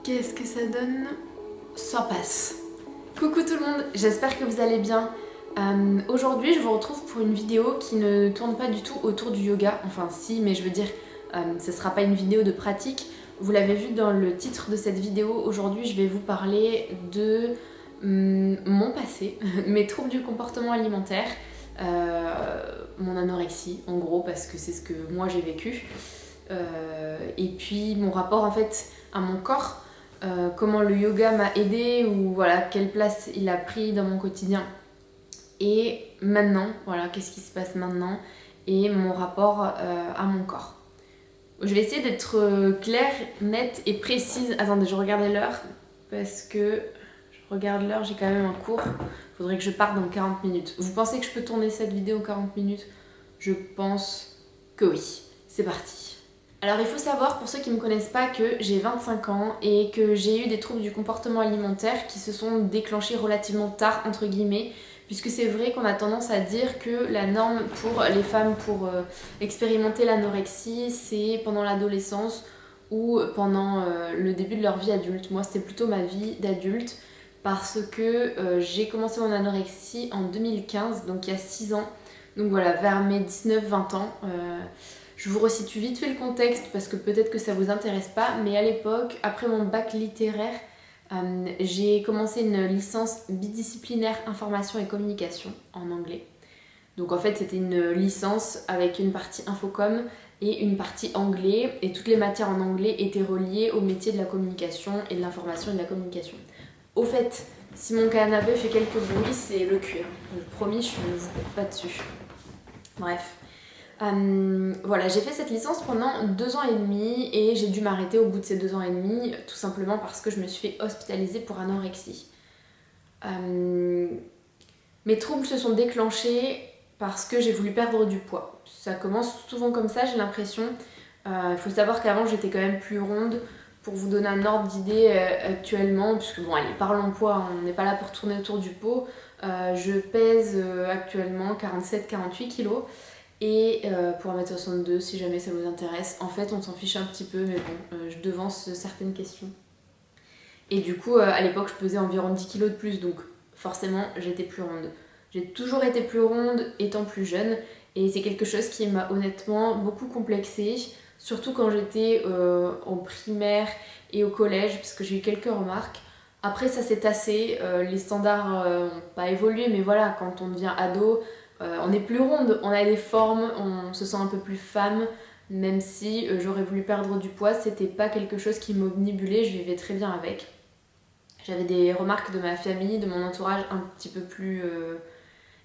Qu'est-ce que ça donne? Ça passe. Coucou tout le monde, j'espère que vous allez bien. Aujourd'hui je vous retrouve pour une vidéo qui ne tourne pas du tout autour du yoga. Enfin si, mais je veux dire, ce sera pas une vidéo de pratique. Vous l'avez vu dans le titre de cette vidéo, aujourd'hui je vais vous parler de mon passé, mes troubles du comportement alimentaire, mon anorexie en gros parce que c'est ce que moi j'ai vécu. Et puis mon rapport en fait à mon corps, comment le yoga m'a aidé ou voilà quelle place il a pris dans mon quotidien. Et maintenant, voilà, qu'est-ce qui se passe maintenant et mon rapport à mon corps. Je vais essayer d'être claire, nette et précise. Attendez, je regardais l'heure parce que je regarde l'heure, j'ai quand même un cours. Faudrait que je parte dans 40 minutes. Vous pensez que je peux tourner cette vidéo 40 minutes? Je pense que oui. C'est parti. Alors il faut savoir, pour ceux qui ne me connaissent pas, que j'ai 25 ans et que j'ai eu des troubles du comportement alimentaire qui se sont déclenchés relativement tard, entre guillemets, puisque c'est vrai qu'on a tendance à dire que la norme pour les femmes pour expérimenter l'anorexie, c'est pendant l'adolescence ou pendant le début de leur vie adulte. Moi c'était plutôt ma vie d'adulte parce que j'ai commencé mon anorexie en 2015, donc il y a 6 ans. Donc voilà, vers mes 19-20 ans. Je vous resitue vite fait le contexte parce que peut-être que ça vous intéresse pas, mais à l'époque, après mon bac littéraire, j'ai commencé une licence bidisciplinaire information et communication en anglais. Donc en fait c'était une licence avec une partie infocom et une partie anglais, et toutes les matières en anglais étaient reliées au métier de la communication et de l'information et de la communication. Au fait, si mon canapé fait quelques bruits, c'est le cuir. Donc, promis, je ne vous coupe pas dessus. Bref. Voilà, j'ai fait cette licence pendant 2 ans et demi et j'ai dû m'arrêter au bout de ces 2 ans et demi, tout simplement parce que je me suis fait hospitaliser pour anorexie. Mes troubles se sont déclenchés parce que j'ai voulu perdre du poids. Ça commence souvent comme ça, j'ai l'impression. Il faut savoir qu'avant j'étais quand même plus ronde. Pour vous donner un ordre d'idée actuellement, puisque bon allez, parlons poids, on n'est pas là pour tourner autour du pot. Je pèse actuellement 47-48 kilos. Et pour 1m62, si jamais ça vous intéresse, en fait on s'en fiche un petit peu, mais bon, je devance certaines questions. Et du coup, à l'époque, je pesais environ 10 kilos de plus, donc forcément j'étais plus ronde. J'ai toujours été plus ronde étant plus jeune, et c'est quelque chose qui m'a honnêtement beaucoup complexée, surtout quand j'étais en primaire et au collège, parce que j'ai eu quelques remarques. Après ça s'est tassé, les standards n'ont pas évolué, mais voilà, quand on devient ado, on est plus ronde, on a des formes, on se sent un peu plus femme, même si j'aurais voulu perdre du poids, c'était pas quelque chose qui m'omnibulait, je vivais très bien avec. J'avais des remarques de ma famille, de mon entourage un petit peu plus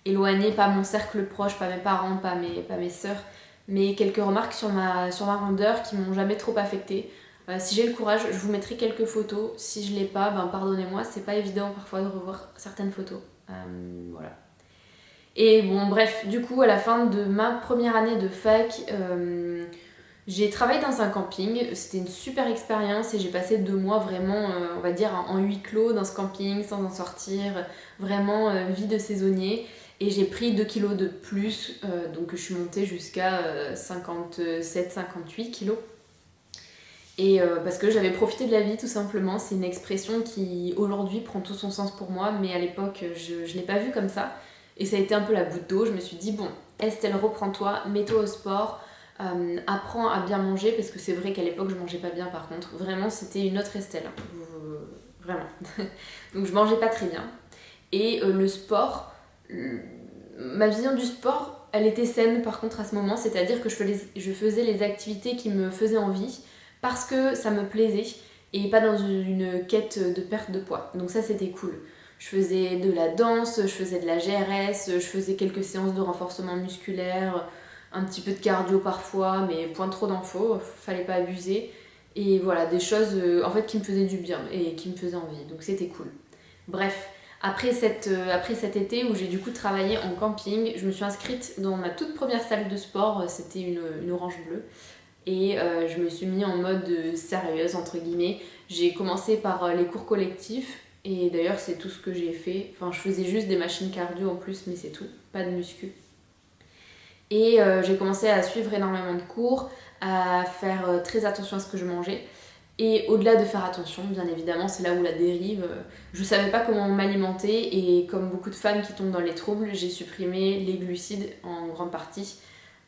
éloigné, pas mon cercle proche, pas mes parents, pas mes sœurs, mais quelques remarques sur ma rondeur qui m'ont jamais trop affectée. Si j'ai le courage, je vous mettrai quelques photos. Si je l'ai pas, ben pardonnez-moi, c'est pas évident parfois de revoir certaines photos. Voilà. Et bon, bref, du coup, à la fin de ma première année de fac, j'ai travaillé dans un camping. C'était une super expérience et j'ai passé 2 mois vraiment, on va dire, en huis clos dans ce camping, sans en sortir, vraiment vie de saisonnier. Et j'ai pris 2 kilos de plus, donc je suis montée jusqu'à 57-58 kilos. Et parce que j'avais profité de la vie tout simplement, c'est une expression qui aujourd'hui prend tout son sens pour moi, mais à l'époque je ne l'ai pas vue comme ça. Et ça a été un peu la goutte d'eau, je me suis dit bon, Estelle, reprends-toi, mets-toi au sport, apprends à bien manger, parce que c'est vrai qu'à l'époque je mangeais pas bien par contre, vraiment c'était une autre Estelle, vraiment. Donc je mangeais pas très bien. Et le sport, ma vision du sport, elle était saine par contre à ce moment, c'est-à-dire que je faisais les activités qui me faisaient envie, parce que ça me plaisait, et pas dans une quête de perte de poids. Donc ça c'était cool. Je faisais de la danse, je faisais de la GRS, je faisais quelques séances de renforcement musculaire, un petit peu de cardio parfois, mais point trop d'infos, fallait pas abuser. Et voilà, des choses en fait qui me faisaient du bien et qui me faisaient envie, donc c'était cool. Bref, après cet été où j'ai du coup travaillé en camping, je me suis inscrite dans ma toute première salle de sport, c'était une orange bleue. Et je me suis mis en mode sérieuse entre guillemets. J'ai commencé par les cours collectifs. Et d'ailleurs c'est tout ce que j'ai fait. Enfin je faisais juste des machines cardio en plus, mais c'est tout, pas de muscu. Et j'ai commencé à suivre énormément de cours, à faire très attention à ce que je mangeais. Et au-delà de faire attention, bien évidemment, c'est là où la dérive. Je savais pas comment m'alimenter et comme beaucoup de femmes qui tombent dans les troubles, j'ai supprimé les glucides en grande partie,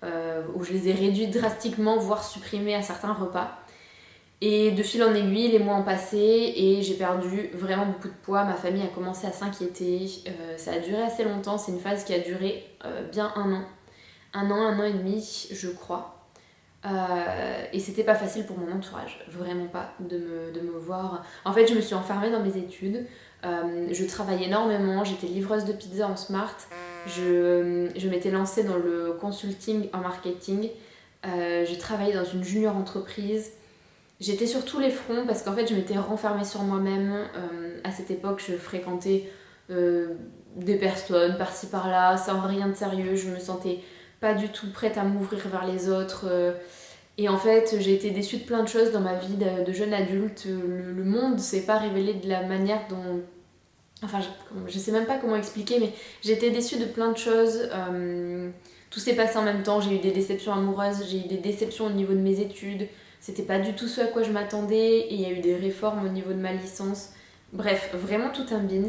où je les ai réduits drastiquement, voire supprimés à certains repas. Et de fil en aiguille, les mois ont passé et j'ai perdu vraiment beaucoup de poids. Ma famille a commencé à s'inquiéter. Ça a duré assez longtemps. C'est une phase qui a duré bien un an. Un an et demi, je crois. Et c'était pas facile pour mon entourage, vraiment pas, de me voir. En fait, je me suis enfermée dans mes études. Je travaillais énormément. J'étais livreuse de pizza en Smart. Je m'étais lancée dans le consulting en marketing. Je travaillais dans une junior entreprise. J'étais sur tous les fronts parce qu'en fait je m'étais renfermée sur moi-même. À cette époque je fréquentais des personnes par-ci par-là sans rien de sérieux, je me sentais pas du tout prête à m'ouvrir vers les autres. Et en fait j'ai été déçue de plein de choses dans ma vie de jeune adulte. Le monde s'est pas révélé de la manière dont... Enfin je sais même pas comment expliquer, mais j'ai été déçue de plein de choses. Tout s'est passé en même temps, j'ai eu des déceptions amoureuses, j'ai eu des déceptions au niveau de mes études. C'était pas du tout ce à quoi je m'attendais et il y a eu des réformes au niveau de ma licence. Bref, vraiment tout un bins.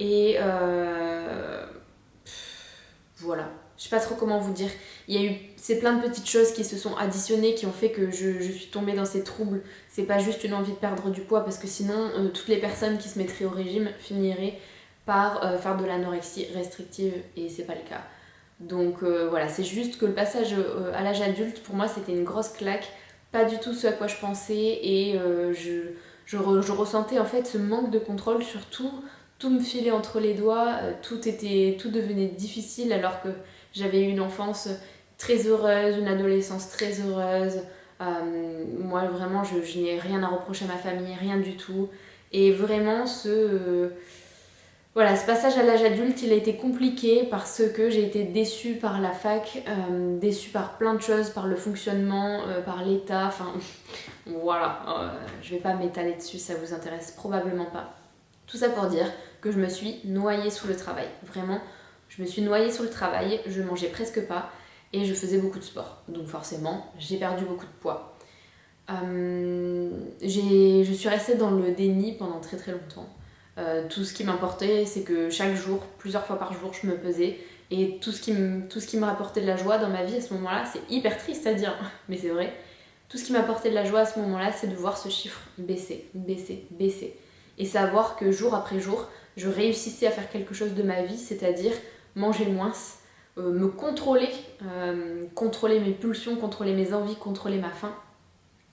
Et voilà, je sais pas trop comment vous dire. Il y a eu c'est plein de petites choses qui se sont additionnées qui ont fait que je suis tombée dans ces troubles. C'est pas juste une envie de perdre du poids parce que sinon toutes les personnes qui se mettraient au régime finiraient par faire de l'anorexie restrictive et c'est pas le cas. Donc voilà, c'est juste que le passage à l'âge adulte pour moi c'était une grosse claque. Pas du tout ce à quoi je pensais et je ressentais en fait ce manque de contrôle sur tout. Tout me filait entre les doigts, tout devenait difficile alors que j'avais eu une enfance très heureuse, une adolescence très heureuse. Moi vraiment je n'ai rien à reprocher à ma famille, rien du tout. Et vraiment voilà, ce passage à l'âge adulte, il a été compliqué parce que j'ai été déçue par la fac, déçue par plein de choses, par le fonctionnement, par l'état, enfin voilà, je vais pas m'étaler dessus, ça vous intéresse probablement pas. Tout ça pour dire que je me suis noyée sous le travail, vraiment, je me suis noyée sous le travail, je mangeais presque pas et je faisais beaucoup de sport, donc forcément j'ai perdu beaucoup de poids. Je suis restée dans le déni pendant très très longtemps. Tout ce qui m'importait, c'est que chaque jour, plusieurs fois par jour, je me pesais. Et tout ce qui me rapportait de la joie dans ma vie à ce moment-là, c'est hyper triste à dire, mais c'est vrai. Tout ce qui m'apportait de la joie à ce moment-là, c'est de voir ce chiffre baisser, baisser, baisser. Et savoir que jour après jour, je réussissais à faire quelque chose de ma vie, c'est-à-dire manger moins, me contrôler, contrôler mes pulsions, contrôler mes envies, contrôler ma faim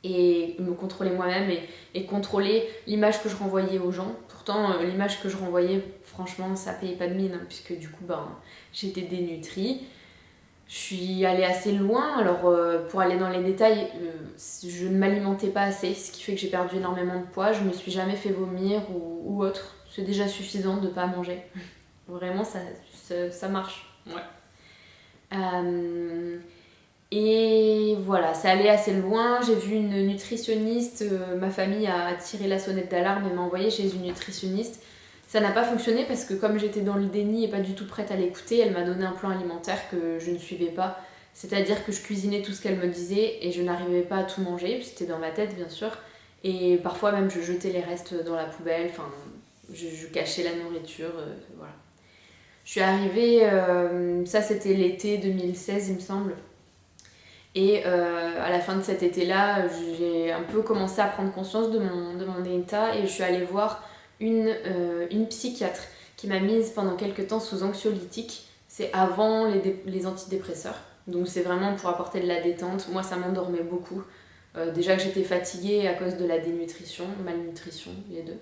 et me contrôler moi-même et contrôler l'image que je renvoyais aux gens. Pourtant, l'image que je renvoyais, franchement, ça payait pas de mine, hein, puisque du coup, j'étais dénutrie. Je suis allée assez loin, alors pour aller dans les détails, je ne m'alimentais pas assez, ce qui fait que j'ai perdu énormément de poids. Je me suis jamais fait vomir ou autre. C'est déjà suffisant de pas manger. Vraiment, ça marche. Ouais. Et voilà, c'est allé assez loin. J'ai vu une nutritionniste, ma famille a tiré la sonnette d'alarme et m'a envoyée chez une nutritionniste. Ça n'a pas fonctionné parce que comme j'étais dans le déni et pas du tout prête à l'écouter, elle m'a donné un plan alimentaire que je ne suivais pas. C'est-à-dire que je cuisinais tout ce qu'elle me disait et je n'arrivais pas à tout manger, c'était dans ma tête bien sûr. Et parfois même je jetais les restes dans la poubelle, enfin je cachais la nourriture, voilà. Je suis arrivée, ça c'était l'été 2016 il me semble. Et à la fin de cet été-là, j'ai un peu commencé à prendre conscience de mon état et je suis allée voir une psychiatre qui m'a mise pendant quelques temps sous anxiolytique. C'est avant les antidépresseurs. Donc c'est vraiment pour apporter de la détente. Moi ça m'endormait beaucoup. Déjà que j'étais fatiguée à cause de la dénutrition, malnutrition, les deux.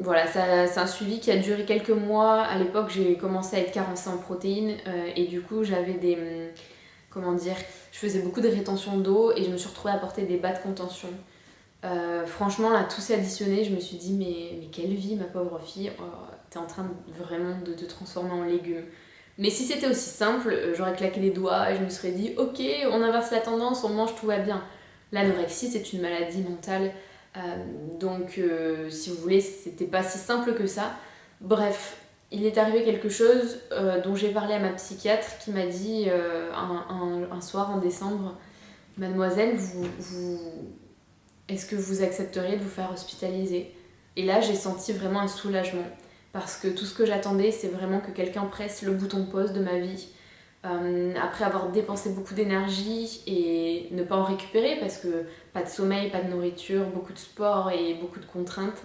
Voilà, c'est un suivi qui a duré quelques mois. À l'époque j'ai commencé à être carencée en protéines et du coup j'avais comment dire, je faisais beaucoup de rétention d'eau et je me suis retrouvée à porter des bas de contention. Franchement, là, tout s'est additionné. Je me suis dit, mais quelle vie, ma pauvre fille, t'es en train vraiment de te transformer en légume. Mais si c'était aussi simple, j'aurais claqué les doigts et je me serais dit, ok, on inverse la tendance, on mange, tout va bien. L'anorexie, c'est une maladie mentale. Donc, si vous voulez, c'était pas si simple que ça. Bref, il est arrivé quelque chose dont j'ai parlé à ma psychiatre qui m'a dit un soir en décembre, mademoiselle, est-ce que vous accepteriez de vous faire hospitaliser? Et là, j'ai senti vraiment un soulagement. Parce que tout ce que j'attendais, c'est vraiment que quelqu'un presse le bouton pause de ma vie. Après avoir dépensé beaucoup d'énergie et ne pas en récupérer, parce que pas de sommeil, pas de nourriture, beaucoup de sport et beaucoup de contraintes,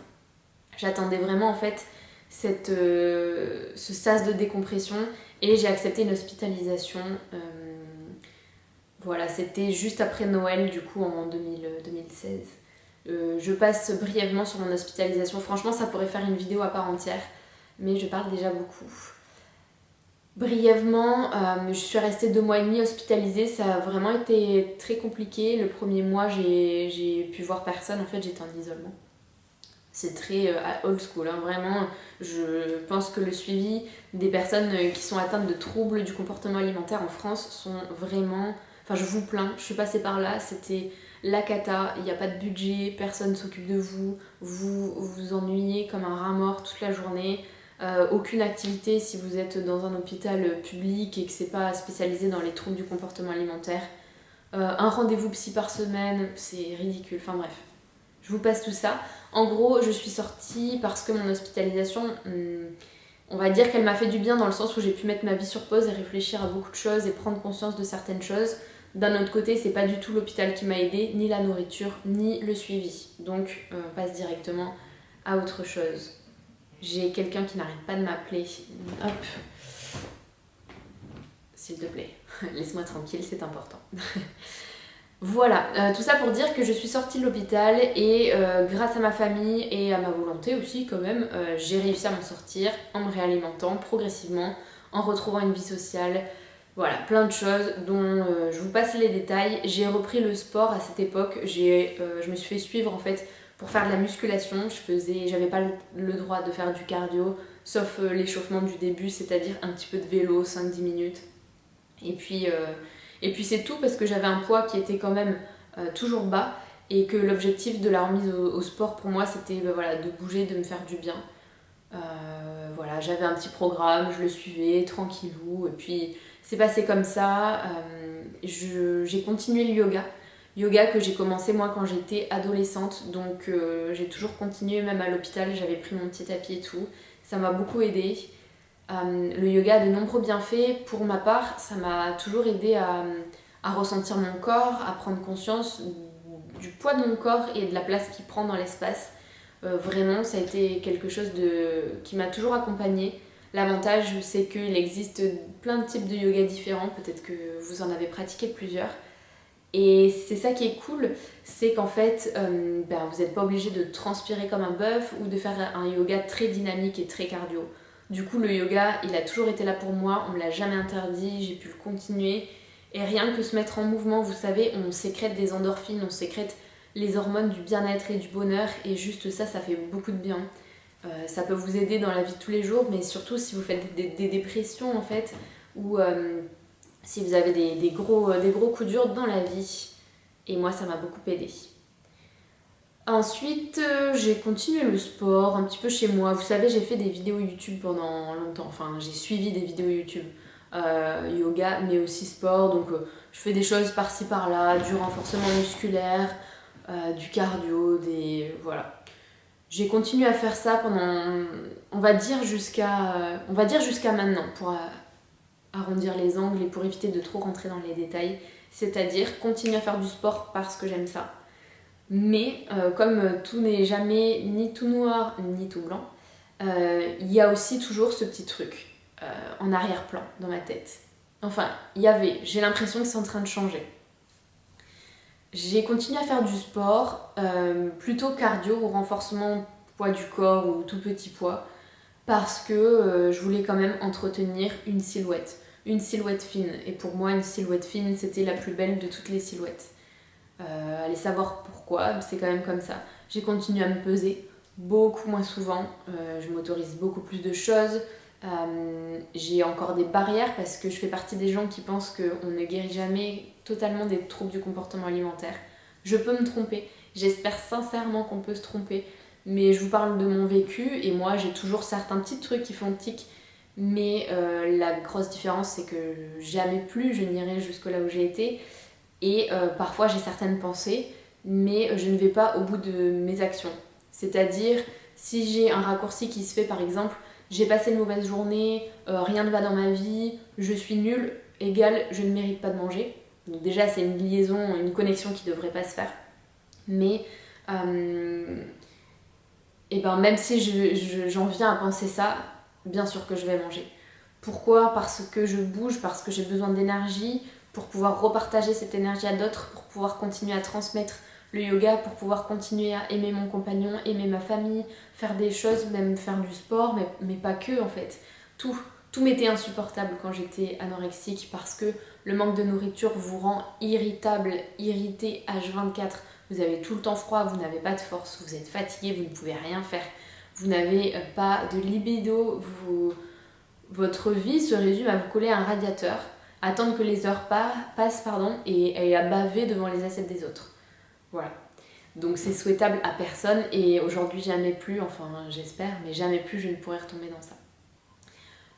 j'attendais vraiment en fait ce sas de décompression et j'ai accepté une hospitalisation. Voilà, c'était juste après Noël, du coup, en 2016. Je passe brièvement sur mon hospitalisation. Franchement, ça pourrait faire une vidéo à part entière, mais je parle déjà beaucoup. Brièvement, je suis restée 2 mois et demi hospitalisée. Ça a vraiment été très compliqué. Le premier mois, j'ai pu voir personne. En fait, j'étais en isolement. C'est très old school, hein. Vraiment. Je pense que le suivi des personnes qui sont atteintes de troubles du comportement alimentaire en France sont vraiment... Enfin, je vous plains, je suis passée par là, c'était la cata, il n'y a pas de budget, personne ne s'occupe de vous, vous vous ennuyez comme un rat mort toute la journée, aucune activité si vous êtes dans un hôpital public et que c'est pas spécialisé dans les troubles du comportement alimentaire. Un rendez-vous psy par semaine, c'est ridicule, enfin bref. Je vous passe tout ça. En gros, je suis sortie parce que mon hospitalisation, on va dire qu'elle m'a fait du bien dans le sens où j'ai pu mettre ma vie sur pause et réfléchir à beaucoup de choses et prendre conscience de certaines choses. D'un autre côté, c'est pas du tout l'hôpital qui m'a aidée, ni la nourriture, ni le suivi. Donc, on passe directement à autre chose. J'ai quelqu'un qui n'arrête pas de m'appeler. Hop. S'il te plaît, laisse-moi tranquille, c'est important. Voilà, tout ça pour dire que je suis sortie de l'hôpital et grâce à ma famille et à ma volonté aussi quand même, j'ai réussi à m'en sortir en me réalimentant progressivement, en retrouvant une vie sociale, voilà, plein de choses dont je vous passe les détails. J'ai repris le sport à cette époque, je me suis fait suivre en fait pour faire de la musculation, j'avais pas le droit de faire du cardio, sauf l'échauffement du début, c'est-à-dire un petit peu de vélo, 5-10 minutes. Et puis c'est tout parce que j'avais un poids qui était quand même toujours bas et que l'objectif de la remise au sport pour moi c'était voilà, de bouger, de me faire du bien. Voilà, j'avais un petit programme, je le suivais tranquillou et puis c'est passé comme ça. J'ai continué le yoga que j'ai commencé moi quand j'étais adolescente, donc j'ai toujours continué, même à l'hôpital j'avais pris mon petit tapis et tout, ça m'a beaucoup aidée. Le yoga a de nombreux bienfaits. Pour ma part, ça m'a toujours aidé à ressentir mon corps, à prendre conscience du poids de mon corps et de la place qu'il prend dans l'espace. Vraiment, ça a été quelque chose qui m'a toujours accompagnée. L'avantage, c'est qu'il existe plein de types de yoga différents. Peut-être que vous en avez pratiqué plusieurs. Et c'est ça qui est cool, c'est qu'en fait, vous n'êtes pas obligé de transpirer comme un bœuf ou de faire un yoga très dynamique et très cardio. Du coup, le yoga, il a toujours été là pour moi, on me l'a jamais interdit, j'ai pu le continuer. Et rien que se mettre en mouvement, vous savez, on sécrète des endorphines, on sécrète les hormones du bien-être et du bonheur, et juste ça, ça fait beaucoup de bien. Ça peut vous aider dans la vie de tous les jours, mais surtout si vous faites des dépressions en fait, ou si vous avez des gros coups durs dans la vie. Et moi, ça m'a beaucoup aidé. Ensuite, j'ai continué le sport un petit peu chez moi. Vous savez, j'ai fait des vidéos YouTube pendant longtemps. Enfin, j'ai suivi des vidéos YouTube. Yoga, mais aussi sport. Donc, je fais des choses par-ci par-là, du renforcement musculaire, du cardio, voilà. J'ai continué à faire ça pendant, on va dire jusqu'à maintenant, pour arrondir les angles et pour éviter de trop rentrer dans les détails. C'est-à-dire continuer à faire du sport parce que j'aime ça. Mais comme tout n'est jamais ni tout noir ni tout blanc, il y a aussi toujours ce petit truc en arrière-plan dans ma tête. Enfin, j'ai l'impression que c'est en train de changer. J'ai continué à faire du sport, plutôt cardio ou renforcement poids du corps ou tout petit poids, parce que je voulais quand même entretenir une silhouette fine. Et pour moi, une silhouette fine, c'était la plus belle de toutes les silhouettes. Allez savoir pourquoi, c'est quand même comme ça. J'ai continué à me peser beaucoup moins souvent, je m'autorise beaucoup plus de choses. J'ai encore des barrières parce que je fais partie des gens qui pensent qu'on ne guérit jamais totalement des troubles du comportement alimentaire. Je peux me tromper, j'espère sincèrement qu'on peut se tromper, mais je vous parle de mon vécu et moi j'ai toujours certains petits trucs qui font tic, mais la grosse différence c'est que jamais plus je n'irai jusque là où j'ai été. Et parfois j'ai certaines pensées, mais je ne vais pas au bout de mes actions. C'est-à-dire, si j'ai un raccourci qui se fait par exemple, j'ai passé une mauvaise journée, rien ne va dans ma vie, je suis nulle, égale je ne mérite pas de manger. Donc déjà c'est une liaison, une connexion qui ne devrait pas se faire. Mais et ben même si j'en viens à penser ça, bien sûr que je vais manger. Pourquoi? Parce que je bouge, parce que j'ai besoin d'énergie pour pouvoir repartager cette énergie à d'autres, pour pouvoir continuer à transmettre le yoga, pour pouvoir continuer à aimer mon compagnon, aimer ma famille, faire des choses, même faire du sport, mais pas que en fait. Tout m'était insupportable quand j'étais anorexique parce que le manque de nourriture vous rend irritable, irrité H24. Vous avez tout le temps froid, vous n'avez pas de force, vous êtes fatigué, vous ne pouvez rien faire. Vous n'avez pas de libido, votre vie se résume à vous coller à un radiateur, à attendre que les heures passent et à baver devant les assiettes des autres. Voilà. Donc c'est souhaitable à personne et aujourd'hui jamais plus, enfin j'espère, mais jamais plus je ne pourrai retomber dans ça.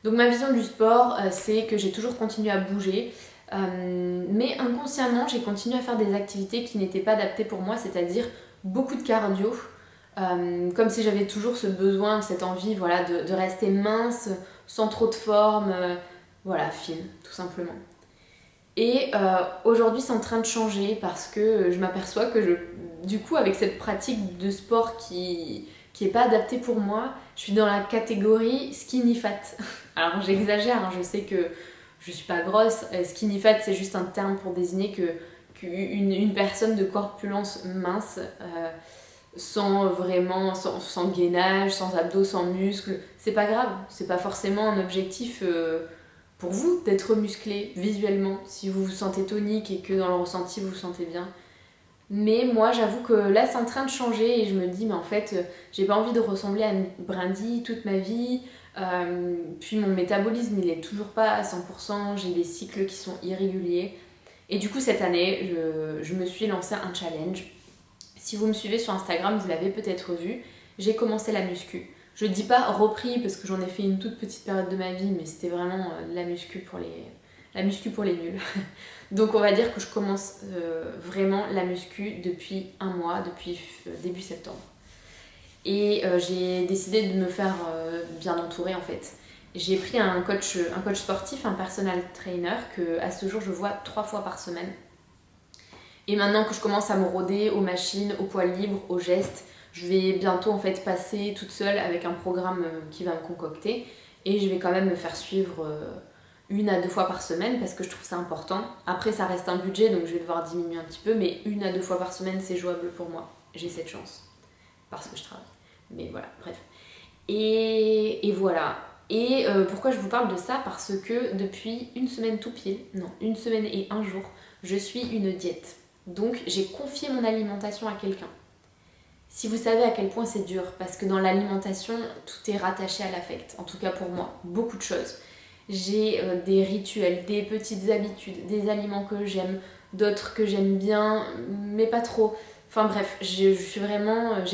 Donc ma vision du sport, c'est que j'ai toujours continué à bouger, mais inconsciemment j'ai continué à faire des activités qui n'étaient pas adaptées pour moi, c'est-à-dire beaucoup de cardio, comme si j'avais toujours ce besoin, cette envie voilà, de rester mince, sans trop de forme, voilà, fine, tout simplement. Et aujourd'hui c'est en train de changer parce que je m'aperçois que du coup avec cette pratique de sport qui est pas adaptée pour moi, je suis dans la catégorie skinny fat. Alors j'exagère, hein, je sais que je suis pas grosse, skinny fat c'est juste un terme pour désigner qu'une personne de corpulence mince, sans gainage, sans abdos, sans muscles, c'est pas grave, c'est pas forcément un objectif pour vous d'être musclé visuellement, si vous vous sentez tonique et que dans le ressenti vous vous sentez bien. Mais moi j'avoue que là c'est en train de changer et je me dis mais en fait j'ai pas envie de ressembler à une brindille toute ma vie, puis mon métabolisme il est toujours pas à 100%, j'ai des cycles qui sont irréguliers et du coup cette année je me suis lancé un challenge. Si vous me suivez sur Instagram vous l'avez peut-être vu, j'ai commencé la muscu. Je dis pas repris parce que j'en ai fait une toute petite période de ma vie mais c'était vraiment la muscu pour les nuls. Donc on va dire que je commence vraiment la muscu depuis un mois, depuis début septembre. Et j'ai décidé de me faire bien entourer en fait. J'ai pris un coach sportif, un personal trainer que à ce jour je vois 3 fois par semaine. Et maintenant que je commence à me rôder aux machines, aux poids libres, aux gestes, je vais bientôt en fait passer toute seule avec un programme qui va me concocter et je vais quand même me faire suivre 1 à 2 fois par semaine parce que je trouve ça important. Après ça reste un budget donc je vais devoir diminuer un petit peu mais 1 à 2 fois par semaine c'est jouable pour moi. J'ai cette chance parce que je travaille. Mais voilà, bref. Et voilà. Et pourquoi je vous parle de ça? Parce que depuis 1 semaine tout pile, non, 1 semaine et 1 jour, je suis une diète. Donc j'ai confié mon alimentation à quelqu'un. Si vous savez à quel point c'est dur, parce que dans l'alimentation, tout est rattaché à l'affect. En tout cas pour moi, beaucoup de choses. J'ai des rituels, des petites habitudes, des aliments que j'aime, d'autres que j'aime bien, mais pas trop. Enfin bref, j'ai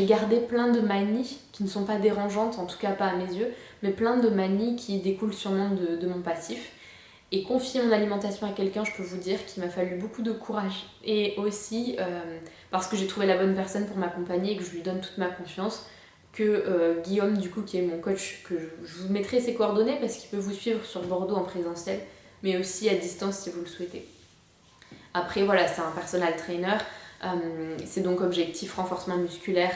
gardé plein de manies qui ne sont pas dérangeantes, en tout cas pas à mes yeux, mais plein de manies qui découlent sûrement de mon passif. Et confier mon alimentation à quelqu'un, je peux vous dire qu'il m'a fallu beaucoup de courage. Et aussi parce que j'ai trouvé la bonne personne pour m'accompagner et que je lui donne toute ma confiance, que Guillaume, du coup, qui est mon coach, que je vous mettrai ses coordonnées parce qu'il peut vous suivre sur Bordeaux en présentiel, mais aussi à distance si vous le souhaitez. Après, voilà, c'est un personal trainer, c'est donc objectif renforcement musculaire,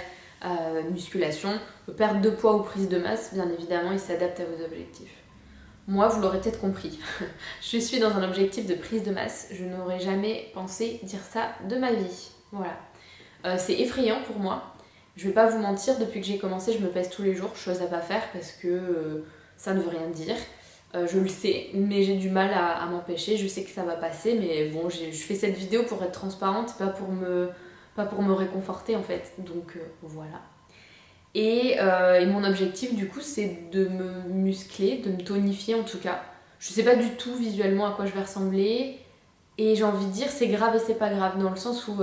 musculation, perte de poids ou prise de masse, bien évidemment, il s'adapte à vos objectifs. Moi, vous l'aurez peut-être compris, je suis dans un objectif de prise de masse. Je n'aurais jamais pensé dire ça de ma vie. Voilà. C'est effrayant pour moi. Je vais pas vous mentir, depuis que j'ai commencé, je me pèse tous les jours, chose à pas faire parce que ça ne veut rien dire. Je le sais, mais j'ai du mal à m'empêcher. Je sais que ça va passer, mais bon, je fais cette vidéo pour être transparente, pas pour me réconforter en fait. Donc voilà. Et mon objectif du coup c'est de me muscler, de me tonifier en tout cas. Je sais pas du tout visuellement à quoi je vais ressembler et j'ai envie de dire c'est grave et c'est pas grave dans le sens où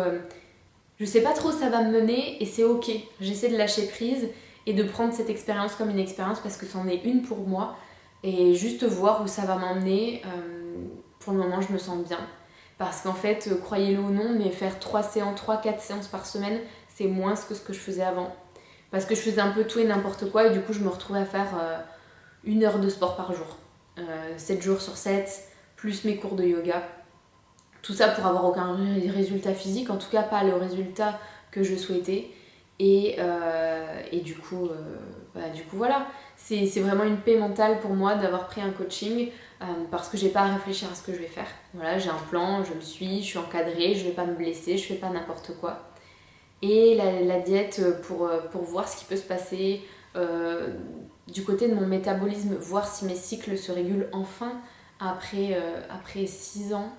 je sais pas trop où ça va me mener et c'est ok. J'essaie de lâcher prise et de prendre cette expérience comme une expérience parce que c'en est une pour moi et juste voir où ça va m'emmener. Pour le moment je me sens bien. Parce qu'en fait, croyez-le ou non, mais faire 3-4 séances par semaine, c'est moins que ce que je faisais avant. Parce que je faisais un peu tout et n'importe quoi et du coup je me retrouvais à faire 1 heure de sport par jour. 7 jours sur 7, plus mes cours de yoga. Tout ça pour avoir aucun résultat physique, en tout cas pas le résultat que je souhaitais. Et du coup voilà, c'est vraiment une paix mentale pour moi d'avoir pris un coaching parce que j'ai pas à réfléchir à ce que je vais faire. Voilà, j'ai un plan, je le suis, je suis encadrée, je vais pas me blesser, je fais pas n'importe quoi. Et la diète pour voir ce qui peut se passer du côté de mon métabolisme, voir si mes cycles se régulent enfin après 6 ans.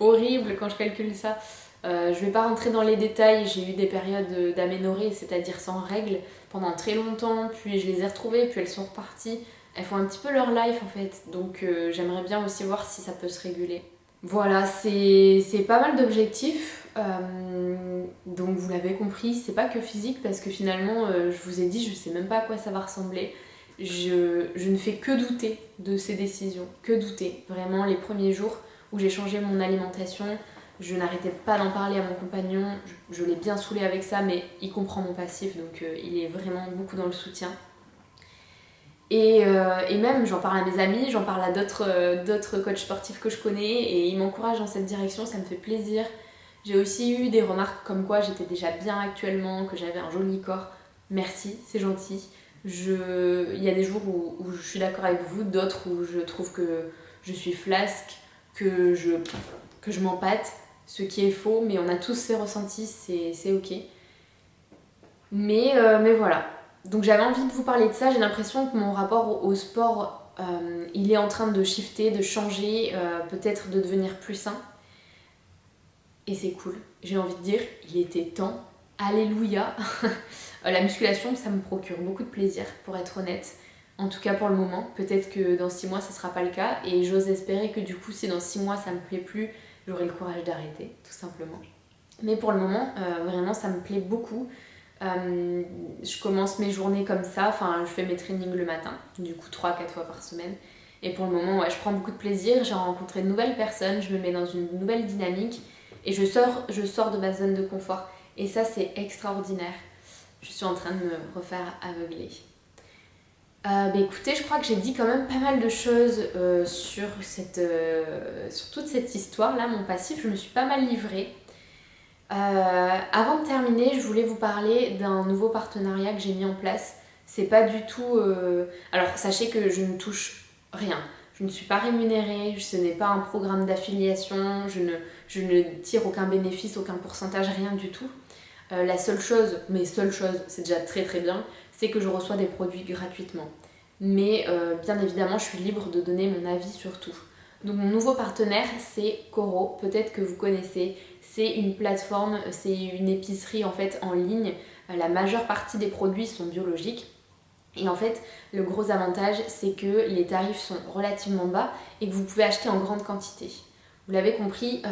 Horrible quand je calcule ça. Je vais pas rentrer dans les détails, j'ai eu des périodes d'aménorrhée, c'est-à-dire sans règles, pendant très longtemps, puis je les ai retrouvées, puis elles sont reparties. Elles font un petit peu leur life en fait, donc j'aimerais bien aussi voir si ça peut se réguler. Voilà, c'est pas mal d'objectifs, donc vous l'avez compris, c'est pas que physique parce que finalement, je vous ai dit, je sais même pas à quoi ça va ressembler. Je ne fais que douter de ces décisions, que douter. Vraiment, les premiers jours où j'ai changé mon alimentation, je n'arrêtais pas d'en parler à mon compagnon, je l'ai bien saoulé avec ça, mais il comprend mon passif, donc il est vraiment beaucoup dans le soutien. Et même, j'en parle à mes amis, j'en parle à d'autres coachs sportifs que je connais et ils m'encouragent dans cette direction, ça me fait plaisir. J'ai aussi eu des remarques comme quoi j'étais déjà bien actuellement, que j'avais un joli corps. Merci, c'est gentil. Il y a des jours où je suis d'accord avec vous, d'autres où je trouve que je suis flasque, que je m'empâte, ce qui est faux, mais on a tous ces ressentis, c'est ok. Mais voilà. Donc j'avais envie de vous parler de ça, j'ai l'impression que mon rapport au sport, il est en train de shifter, de changer, peut-être de devenir plus sain. Et c'est cool, j'ai envie de dire, il était temps, alléluia. La musculation, ça me procure beaucoup de plaisir, pour être honnête. En tout cas pour le moment, peut-être que dans 6 mois ça sera pas le cas, et j'ose espérer que du coup si dans 6 mois ça me plaît plus, j'aurai le courage d'arrêter, tout simplement. Mais pour le moment, vraiment ça me plaît beaucoup. Je commence mes journées comme ça, enfin je fais mes trainings le matin, du coup 3-4 fois par semaine. Et pour le moment, ouais, je prends beaucoup de plaisir, j'ai rencontré de nouvelles personnes, je me mets dans une nouvelle dynamique et je sors de ma zone de confort. Et ça c'est extraordinaire. Je suis en train de me refaire aveugler. Écoutez, je crois que j'ai dit quand même pas mal de choses sur toute cette histoire là, mon passif, je me suis pas mal livrée. Avant de terminer, je voulais vous parler d'un nouveau partenariat que j'ai mis en place. C'est pas du tout... Alors sachez que je ne touche rien. Je ne suis pas rémunérée, ce n'est pas un programme d'affiliation, je ne tire aucun bénéfice, aucun pourcentage, rien du tout. La seule chose, c'est déjà très très bien, c'est que je reçois des produits gratuitement. Mais bien évidemment, je suis libre de donner mon avis sur tout. Donc mon nouveau partenaire, c'est Coro, peut-être que vous connaissez. C'est une plateforme, c'est une épicerie en fait en ligne. La majeure partie des produits sont biologiques. Et en fait, le gros avantage, c'est que les tarifs sont relativement bas et que vous pouvez acheter en grande quantité. Vous l'avez compris,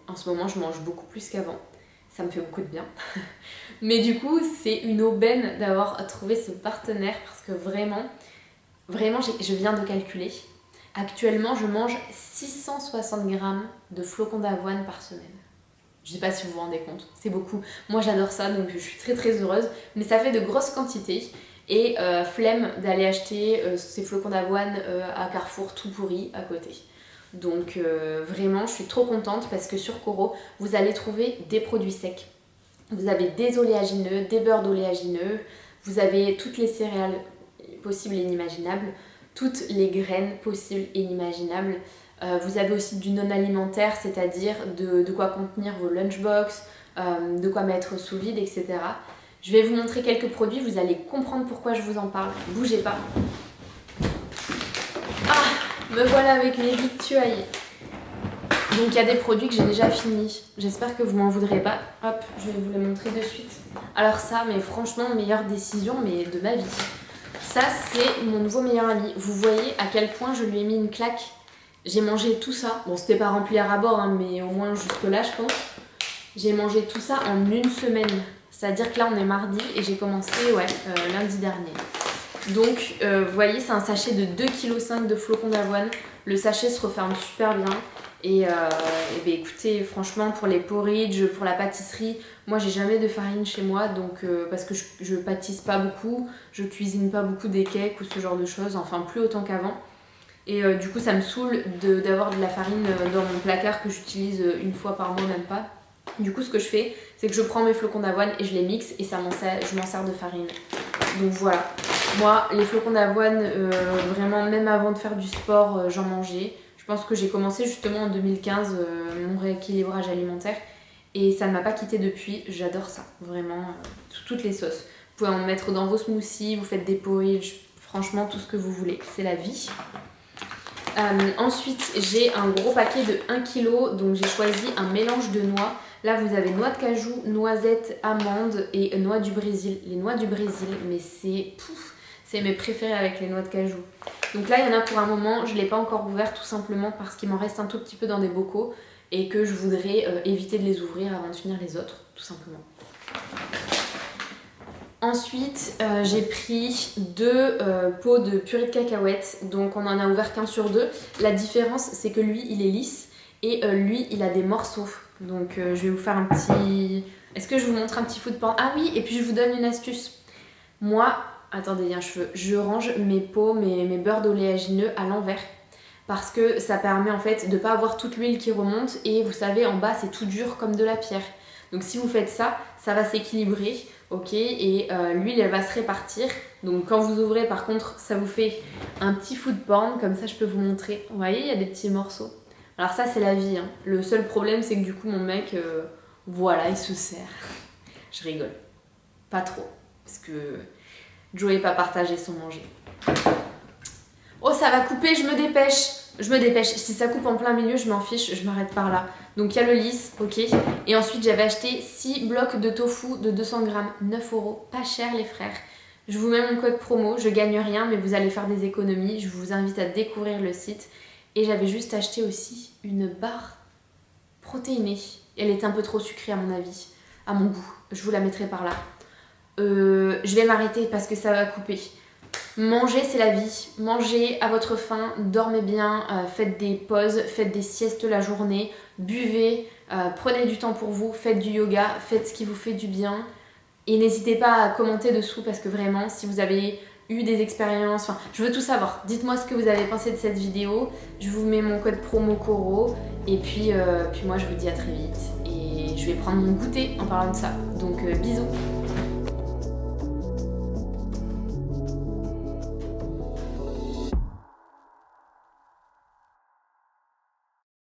en ce moment, je mange beaucoup plus qu'avant. Ça me fait beaucoup de bien. Mais du coup, c'est une aubaine d'avoir trouvé ce partenaire parce que vraiment, je viens de calculer. Actuellement, je mange 660 grammes de flocons d'avoine par semaine. Je sais pas si vous vous rendez compte, c'est beaucoup. Moi j'adore ça, donc je suis très très heureuse. Mais ça fait de grosses quantités. Et flemme d'aller acheter ces flocons d'avoine à Carrefour tout pourris à côté. Donc vraiment, je suis trop contente parce que sur Coro, vous allez trouver des produits secs. Vous avez des oléagineux, des beurres d'oléagineux, vous avez toutes les céréales possibles et inimaginables, toutes les graines possibles et inimaginables. Vous avez aussi du non alimentaire, c'est-à-dire de quoi contenir vos lunchbox, de quoi mettre sous vide, etc. Je vais vous montrer quelques produits, vous allez comprendre pourquoi je vous en parle. Bougez pas. Ah, me voilà avec mes victuailles. Donc il y a des produits que j'ai déjà finis. J'espère que vous m'en voudrez pas. Hop, je vais vous les montrer de suite. Alors ça, mais franchement, meilleure décision mais de ma vie. Ça, c'est mon nouveau meilleur ami. Vous voyez à quel point je lui ai mis une claque. J'ai mangé tout ça. Bon, c'était pas rempli à ras-bord, hein, mais au moins jusque-là, je pense. J'ai mangé tout ça en 1 semaine. C'est-à-dire que là, on est mardi et j'ai commencé lundi dernier. Donc, vous voyez, c'est un sachet de 2,5 kg de flocons d'avoine. Le sachet se referme super bien. Et ben écoutez, franchement, pour les porridge, pour la pâtisserie, moi j'ai jamais de farine chez moi, donc parce que je pâtisse pas beaucoup, je cuisine pas beaucoup des cakes ou ce genre de choses, enfin plus autant qu'avant. Et du coup, ça me saoule d'avoir de la farine dans mon placard que j'utilise une fois par mois, même pas. Du coup, ce que je fais, c'est que je prends mes flocons d'avoine et je les mixe et je m'en sers de farine. Donc voilà. Moi, les flocons d'avoine, vraiment, même avant de faire du sport, j'en mangeais. Je pense que j'ai commencé justement en 2015 mon rééquilibrage alimentaire et ça ne m'a pas quitté depuis. J'adore ça, vraiment, sous toutes les sauces. Vous pouvez en mettre dans vos smoothies, vous faites des porridge, franchement, tout ce que vous voulez. C'est la vie. Ensuite, j'ai un gros paquet de 1 kg, donc j'ai choisi un mélange de noix. Là, vous avez noix de cajou, noisettes, amandes et noix du Brésil. Les noix du Brésil, mais c'est mes préférés avec les noix de cajou. Donc là, il y en a pour un moment, je ne l'ai pas encore ouvert tout simplement parce qu'il m'en reste un tout petit peu dans des bocaux et que je voudrais éviter de les ouvrir avant de finir les autres, tout simplement. Ensuite, j'ai pris 2 pots de purée de cacahuètes, donc on en a ouvert qu'un sur 2. La différence, c'est que lui, il est lisse et lui, il a des morceaux. Donc je vais vous faire un petit... Est-ce que je vous montre un petit food porn? Ah oui, et puis je vous donne une astuce. Moi, attendez, il y a un cheveu. Je range mes pots, mes beurres d'oléagineux à l'envers. Parce que ça permet en fait de ne pas avoir toute l'huile qui remonte. Et vous savez, en bas, c'est tout dur comme de la pierre. Donc si vous faites ça, ça va s'équilibrer. Ok, et l'huile elle va se répartir. Donc quand vous ouvrez par contre, ça vous fait un petit food porn. Comme ça, je peux vous montrer. Vous voyez, il y a des petits morceaux. Alors ça, c'est la vie. Hein. Le seul problème, c'est que du coup, mon mec, voilà, il se sert. Je rigole. Pas trop. Parce que Joe n'est pas partagé son manger. Oh, ça va couper, je me dépêche. Je me dépêche. Si ça coupe en plein milieu, je m'en fiche, je m'arrête par là. Donc il y a le lisse, ok. Et ensuite, j'avais acheté 6 blocs de tofu de 200 grammes, 9 €. Pas cher, les frères. Je vous mets mon code promo, je gagne rien, mais vous allez faire des économies. Je vous invite à découvrir le site. Et j'avais juste acheté aussi une barre protéinée. Elle est un peu trop sucrée à mon avis, à mon goût. Je vous la mettrai par là. Je vais m'arrêter parce que ça va couper. Manger, c'est la vie. Mangez à votre faim, dormez bien, faites des pauses, faites des siestes la journée, buvez, prenez du temps pour vous, faites du yoga, faites ce qui vous fait du bien. Et n'hésitez pas à commenter dessous parce que vraiment, si vous avez eu des expériences, enfin, je veux tout savoir. Dites-moi ce que vous avez pensé de cette vidéo. Je vous mets mon code promo Coro. Et puis moi, je vous dis à très vite. Et je vais prendre mon goûter en parlant de ça. Donc, bisous.